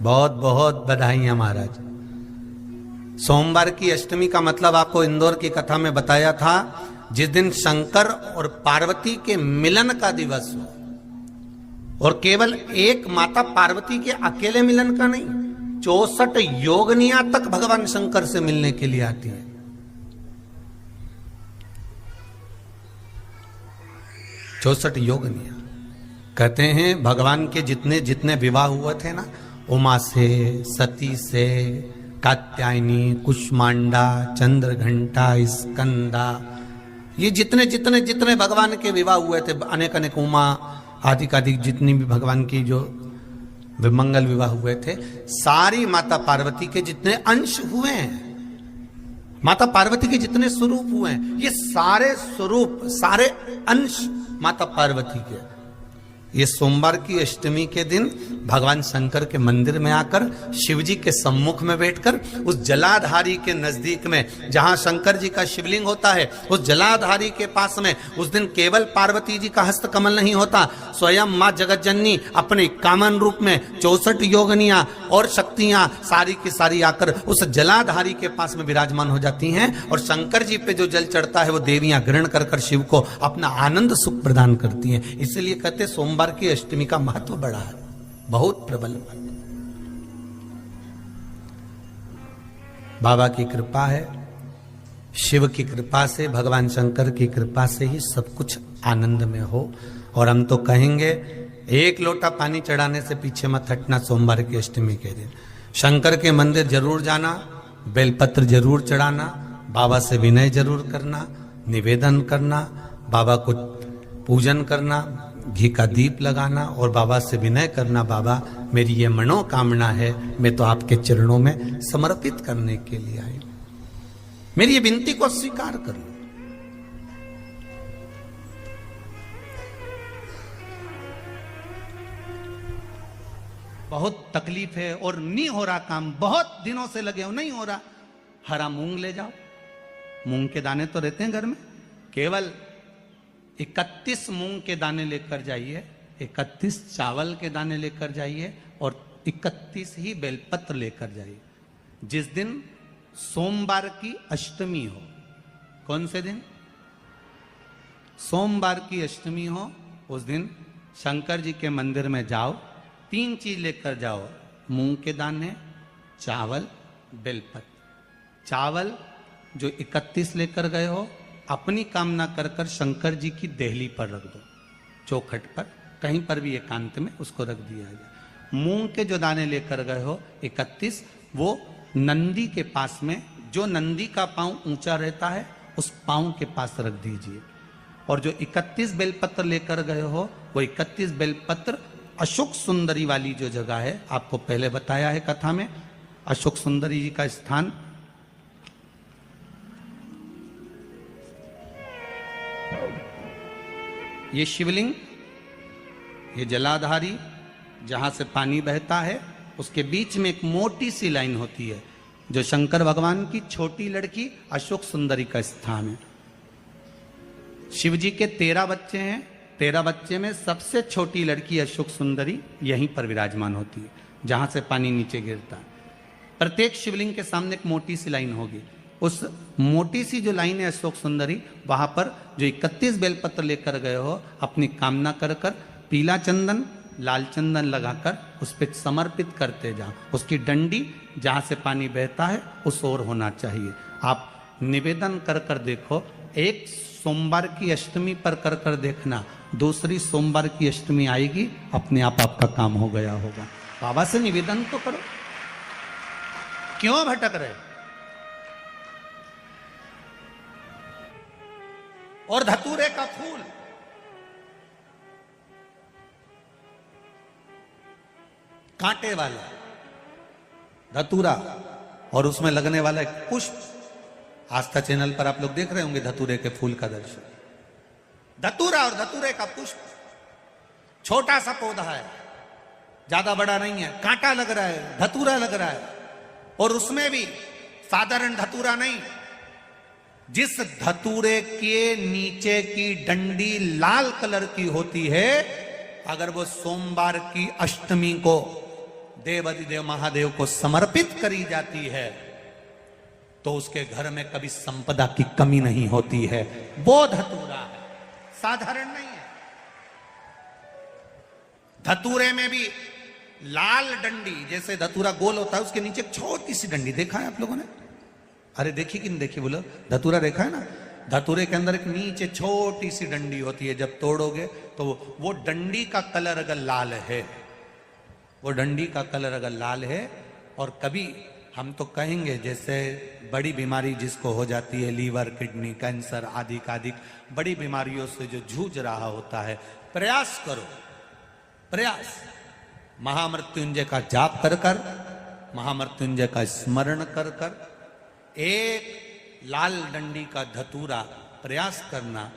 बहुत बहुत बधाइयां महाराज। सोमवार की अष्टमी का मतलब आपको इंदौर की कथा में बताया था, जिस दिन शंकर और पार्वती के मिलन का दिवस हो, और केवल एक माता पार्वती के अकेले मिलन का नहीं, 64 योगनियां तक भगवान शंकर से मिलने के लिए आती है। चौसठ योगनियां कहते हैं भगवान के जितने जितने विवाह हुए थे ना, उमा से, सती से, कात्यायनी, कुष्मांडा, चंद्रघंटा, स्कंदा, ये जितने जितने जितने भगवान के विवाह हुए थे, अनेक अनेक उमा आदि आदि जितनी भी भगवान की जो विमंगल विवाह हुए थे, सारी माता पार्वती के जितने अंश हुए हैं, माता पार्वती के जितने स्वरूप हुए हैं, ये सारे स्वरूप, सारे अंश माता पार्वती के। ये सोमवार की अष्टमी के दिन भगवान शंकर के मंदिर में आकर शिव जी के सम्मुख में बैठकर उस जलाधारी के नजदीक में, जहां शंकर जी का शिवलिंग होता है, उस जलाधारी के पास में उस दिन केवल पार्वती जी का हस्त कमल नहीं होता, स्वयं मां जगतजननी अपने कामन रूप में 64 योगनियां और शक्तियां सारी की सारी आकर उस जलाधारी के पास में विराजमान हो जाती हैं, और शंकर जी पे जो जल चढ़ता है वो देवियां ग्रहण कर कर शिव को अपना आनंद सुख प्रदान करती हैं। इसलिए कहते सोमवार की अष्टमी का महत्व बड़ा है, बहुत प्रबल। बाबा की कृपा है, शिव की कृपा से, भगवान शंकर की कृपा से ही सब कुछ आनंद में हो। और हम तो कहेंगे एक लोटा पानी चढ़ाने से पीछे मत हटना। सोमवार की अष्टमी के दिन शंकर के मंदिर जरूर जाना, बेलपत्र जरूर चढ़ाना, बाबा से विनय जरूर करना, निवेदन करना, बाबा को पूजन करना, घी का दीप लगाना और बाबा से विनय करना, बाबा मेरी ये मनोकामना है, मैं तो आपके चरणों में समर्पित करने के लिए आई, मेरी ये विनती को स्वीकार कर लो। बहुत तकलीफ है और नहीं हो रहा काम, बहुत दिनों से लगे हो, नहीं हो रहा, हरा मूंग ले जाओ। मूंग के दाने तो रहते हैं घर में, केवल 31 मूंग के दाने लेकर जाइए, 31 चावल के दाने लेकर जाइए और 31 ही बेलपत्र लेकर जाइए। जिस दिन सोमवार की अष्टमी हो, कौन से दिन? सोमवार की अष्टमी हो, उस दिन शंकर जी के मंदिर में जाओ, 3 चीज लेकर जाओ, मूंग के दाने, चावल, बेलपत्र। चावल जो 31 लेकर गए हो, अपनी कामना कर कर शंकर जी की देहली पर रख दो, चौखट पर, कहीं पर भी एकांत में उसको रख दिया जाए। मूंग के जो दाने लेकर गए हो 31, वो नंदी के पास में, जो नंदी का पांव ऊंचा रहता है उस पांव के पास रख दीजिए। और जो 31 बेलपत्र लेकर गए हो, वो 31 बेलपत्र अशोक सुंदरी वाली जो जगह है, आपको पहले बताया है कथा में, अशोक सुंदरी जी का स्थान ये शिवलिंग, ये जलाधारी जहां से पानी बहता है, उसके बीच में एक मोटी सी लाइन होती है, जो शंकर भगवान की छोटी लड़की अशोक सुंदरी का स्थान है। शिव जी के 13 बच्चे हैं, 13 बच्चे में सबसे छोटी लड़की अशोक सुंदरी यहीं पर विराजमान होती है, जहां से पानी नीचे गिरता है। प्रत्येक शिवलिंग के सामने एक मोटी सी लाइन होगी, उस मोटी सी जो लाइन है अशोक सुंदरी, वहां पर जो 31 बेलपत्र लेकर गए हो, अपनी कामना कर कर पीला चंदन, लाल चंदन लगाकर उस पर समर्पित करते जाओ। उसकी डंडी जहां से पानी बहता है उस ओर होना चाहिए। आप निवेदन कर कर देखो, एक सोमवार की अष्टमी पर कर कर देखना, दूसरी सोमवार की अष्टमी आएगी, अपने आप आपका काम हो गया होगा। बाबा से निवेदन तो करो, क्यों भटक रहे? और धतूरे का फूल, कांटे वाला धतूरा, और उसमें लगने वाला एक पुष्प, आस्था चैनल पर आप लोग देख रहे होंगे धतूरे के फूल का दर्शन। धतूरा और धतूरे का पुष्प, छोटा सा पौधा है, ज्यादा बड़ा नहीं है, कांटा लग रहा है, धतूरा लग रहा है, और उसमें भी साधारण धतूरा नहीं, जिस धतूरे के नीचे की डंडी लाल कलर की होती है, अगर वो सोमवार की अष्टमी को देवाधिदेव महादेव को समर्पित करी जाती है तो उसके घर में कभी संपदा की कमी नहीं होती है। वो धतूरा है, साधारण नहीं है। धतूरे में भी लाल डंडी, जैसे धतूरा गोल होता है उसके नीचे एक छोटी सी डंडी, देखा है आप लोगों ने? अरे देखी कि नहीं देखी बोलो? धतूरा देखा है ना? धतूरे के अंदर एक नीचे छोटी सी डंडी होती है, जब तोड़ोगे तो वो डंडी का कलर अगर लाल है, वो डंडी का कलर अगर लाल है, और कभी हम तो कहेंगे जैसे बड़ी बीमारी जिसको हो जाती है, लीवर, किडनी, कैंसर आदि आदि बड़ी बीमारियों से जो जूझ रहा होता है, प्रयास करो, प्रयास महामृत्युंजय का जाप कर कर, महामृत्युंजय का स्मरण कर कर, एक लाल डंडी का धतूरा प्रयास करना।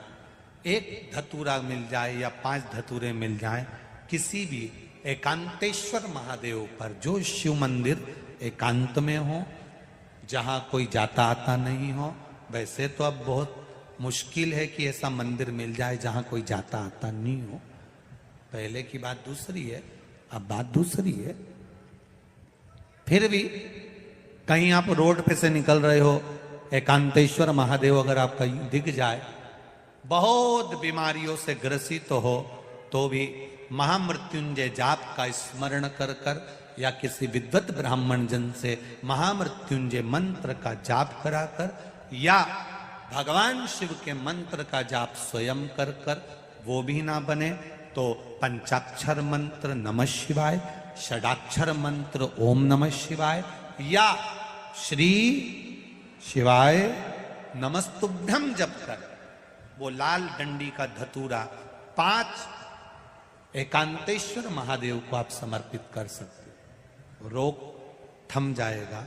एक धतूरा मिल जाए या 5 धतूरे मिल जाए किसी भी एकांतेश्वर महादेव पर, जो शिव मंदिर एकांत में हो, जहां कोई जाता आता नहीं हो। वैसे तो अब बहुत मुश्किल है कि ऐसा मंदिर मिल जाए जहां कोई जाता आता नहीं हो। पहले की बात दूसरी है, अब बात दूसरी है। फिर भी कहीं आप रोड पे से निकल रहे हो, एकांतेश्वर महादेव अगर आपका दिख जाए, बहुत बीमारियों से ग्रसित हो, तो भी महामृत्युंजय जाप का स्मरण कर कर या किसी विद्वत ब्राह्मण जन से महामृत्युंजय मंत्र का जाप कराकर, या भगवान शिव के मंत्र का जाप स्वयं कर कर, वो भी ना बने तो पंचाक्षर मंत्र नमः शिवाय, षडाक्षर मंत्र ओम नमः शिवाय, या श्री शिवाय नमस्तुभ्यम जप कर वो लाल डंडी का धतूरा 5 एकांतेश्वर महादेव को आप समर्पित कर सकते हो। रोग थम जाएगा,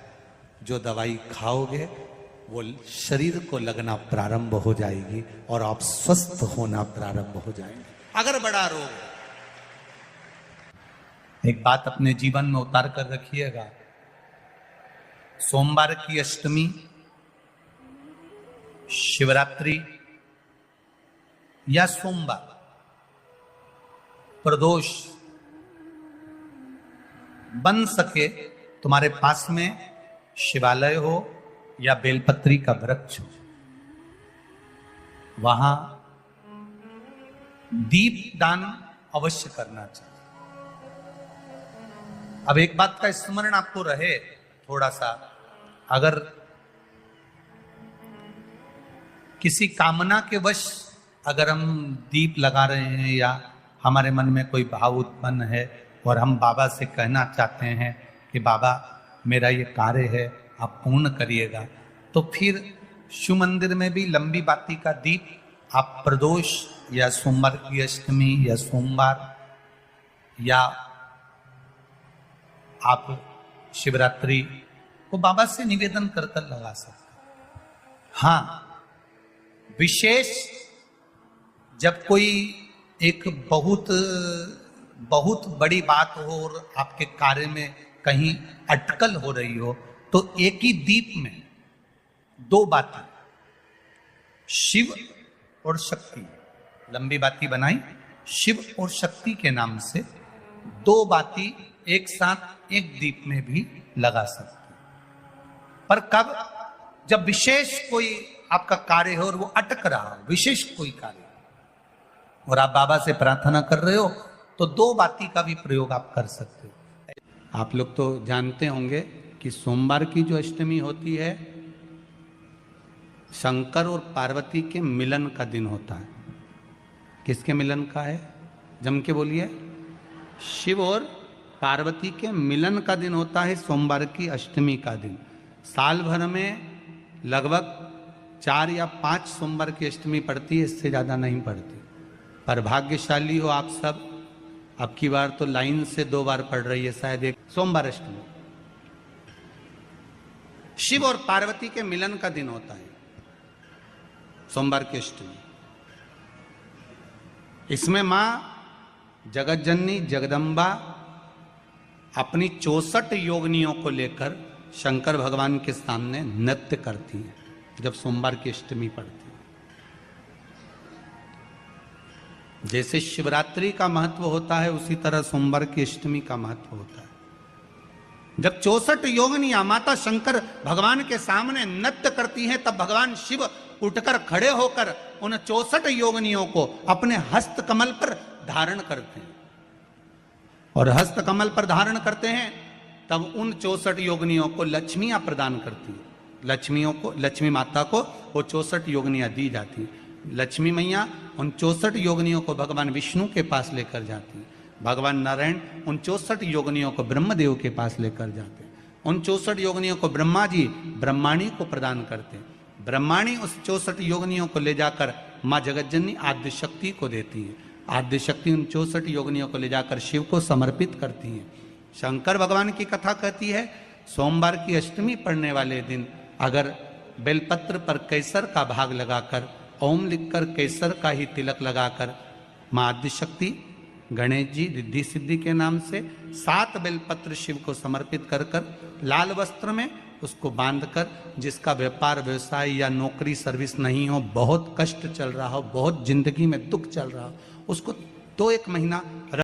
जो दवाई खाओगे वो शरीर को लगना प्रारंभ हो जाएगी और आप स्वस्थ होना प्रारंभ हो जाएंगे। अगर बड़ा रोग, एक बात अपने जीवन में उतार कर रखिएगा, सोमवार की अष्टमी, शिवरात्रि या सोमवार, प्रदोष, बन सके तुम्हारे पास में शिवालय हो या बेलपत्री का वृक्ष हो, वहां दीप दान अवश्य करना चाहिए। अब एक बात का स्मरण आपको रहे थोड़ा सा, अगर किसी कामना के वश अगर हम दीप लगा रहे हैं या हमारे मन में कोई भाव उत्पन्न है और हम बाबा से कहना चाहते हैं कि बाबा मेरा ये कार्य है आप पूर्ण करिएगा, तो फिर शिव मंदिर में भी लंबी बाती का दीप आप प्रदोष या सोमवार की अष्टमी या सोमवार या आप शिवरात्रि को बाबा से निवेदन कर कर लगा सकते। हाँ, विशेष जब कोई एक बहुत बड़ी बात हो और आपके कार्य में कहीं अटकल हो रही हो, तो एक ही दीप में 2 बाती, शिव और शक्ति, लंबी बाती बनाई, शिव और शक्ति के नाम से 2 बाती एक साथ एक दीप में भी लगा सकते। पर कब? जब विशेष कोई आपका कार्य हो और वो अटक रहा हो, विशेष कोई कार्य, और आप बाबा से प्रार्थना कर रहे हो, तो 2 बाती का भी प्रयोग आप कर सकते हो। आप लोग तो जानते होंगे कि सोमवार की जो अष्टमी होती है, शंकर और पार्वती के मिलन का दिन होता है। किसके मिलन का है? जम के बोलिए। शिव और पार्वती के मिलन का दिन होता है सोमवार की अष्टमी का दिन। साल भर में लगभग 4 या 5 सोमवार की अष्टमी पड़ती है, इससे ज्यादा नहीं पड़ती। पर भाग्यशाली हो आप सब, अब की बार तो लाइन से 2 बार पड़ रही है शायद, एक सोमवार अष्टमी। शिव और पार्वती के मिलन का दिन होता है सोमवार की अष्टमी। इसमें मां जगत जननी जगदम्बा अपनी 64 योगिनियों को लेकर शंकर भगवान के सामने नृत्य करती हैं जब सोमवार की अष्टमी पड़ती है। जैसे शिवरात्रि का महत्व होता है, उसी तरह सोमवार की अष्टमी का महत्व होता है। जब 64 योगिनियां माता शंकर भगवान के सामने नृत्य करती हैं, तब भगवान शिव उठकर खड़े होकर उन 64 योगिनियों को अपने हस्त कमल पर धारण करते हैं। और हस्त कमल पर धारण करते हैं तब उन 64 योगिनियों को लक्ष्मियां प्रदान करती है। लक्ष्मियों को, लक्ष्मी माता को वो 64 योगिनियां दी जाती है। लक्ष्मी मैया उन 64 योगिनियों को भगवान विष्णु के पास लेकर जाती है। भगवान नारायण उन 64 योगिनियों को ब्रह्मदेव के पास लेकर जाते हैं। उन 64 योगिनियों को ब्रह्मा जी ब्रह्माणी को प्रदान करते हैं। ब्रह्माणी उस 64 योगिनियों को ले जाकर माँ जगतजननी आद्य शक्ति को देती है। आद्य शक्ति उन 64 योगिनियों को ले जाकर शिव को समर्पित करती है। शंकर भगवान की कथा कहती है, सोमवार की अष्टमी पढ़ने वाले दिन अगर बेलपत्र पर केसर का भाग लगाकर, ओम लिखकर केसर का ही तिलक लगाकर माँ आद्य शक्ति गणेश जी रिद्धि सिद्धि के नाम से 7 बेलपत्र शिव को समर्पित कर लाल वस्त्र में उसको बांधकर, जिसका व्यापार व्यवसाय या नौकरी सर्विस नहीं हो, बहुत कष्ट चल रहा हो, बहुत जिंदगी में दुख चल रहा हो, उसको 2-1 महीना